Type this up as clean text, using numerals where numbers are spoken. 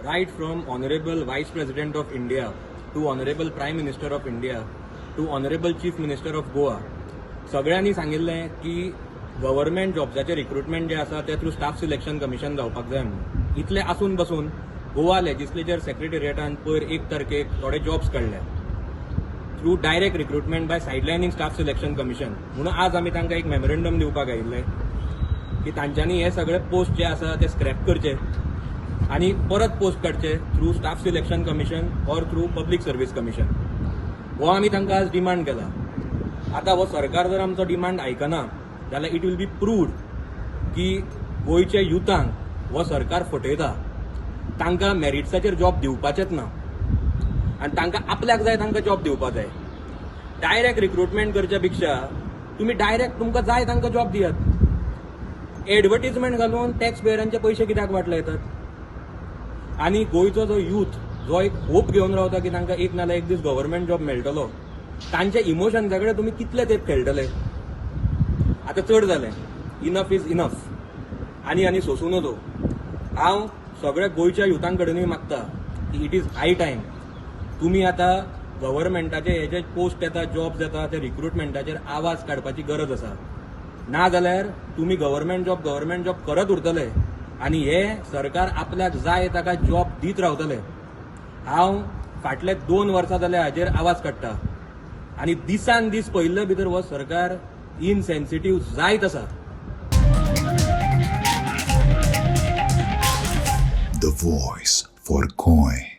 right from Honorable Vice President of India to Honorable Prime Minister of India to Honorable Chief Minister of Goa, सगळ्यांनी सांगिल्लें की government जॉब्साचे recruitment जे आसा ते through staff selection commission जावपाक जाय म्हणून. इतले आसून बसून गोवा लेजिस्लेचर सेक्रेटरिएटान पयर 1 तारखेक थोडे जॉब्स काडले थ्रू डायरेक्ट रिक्रुटमेंट बाय सायडलायनिंग स्टाफ सिलेक्शन कमिशन. म्हणून आज आमी तांकां एक मेमोरेंडम दिवपाक आयिल्ले की तांच्यांनी हे सगळे पोस्ट जे आसा ते स्क्रॅप करचे आणि परत पोस्ट काडचे through staff selection commission or through public service commission. हो आमी तांकां आज डिमांड केला. आता हो सरकार जर आमचो डिमांड आयकना जाल्यार इट वील बी प्रूव्ड की गोंयच्या युथांक हो सरकार फटयता. तांकां मेरिट्साचेर जॉब दिवपाचेच ना आनी तांकां आपल्याक जाय तांकां जॉब दिवपाक जाय. डायरेक्ट रिक्रुटमेंट करच्या पेक्षा तुमी डायरेक्ट तुमकां जाय तांकां जॉब दियात. एडवर्टिजमेंट घालून टॅक्स पेयरांचे पयशे कित्याक वाटले येतात. आणि गोंयचो जो युथ जो एक होप घेवन रावता की तांकां एक नाल्यार एक दीस गव्हर्नमेंट जॉब मेळटलो, तांचे इमोशन्सा कडेन तुमी कितले तेंप खेळटले. आतां चड जालें. Enough is enough. आनी सोंसू नजो. हांव सगळ्या गोंयच्या युथां कडेनूय मागता की इट इज हाय टायम तुमी आतां गव्हर्नमेंटाचे हे जे पोस्ट येता जॉब्स येता ते रिक्रुटमेंटाचेर आवाज काडपाची गरज आसा. ना जाल्यार तुमी गव्हर्नमेंट जॉब करत उरतले आनी हे सरकार आपल्याक जाय ताका जॉब दीत रावतले. हांव फाटले 2 वर्सां जाले हाजेर आवाज काडटा आनी दिसान दीस पयिल्ले भितर हो सरकार इनसेन्सिटीव जायत आसा. The voice for Goy.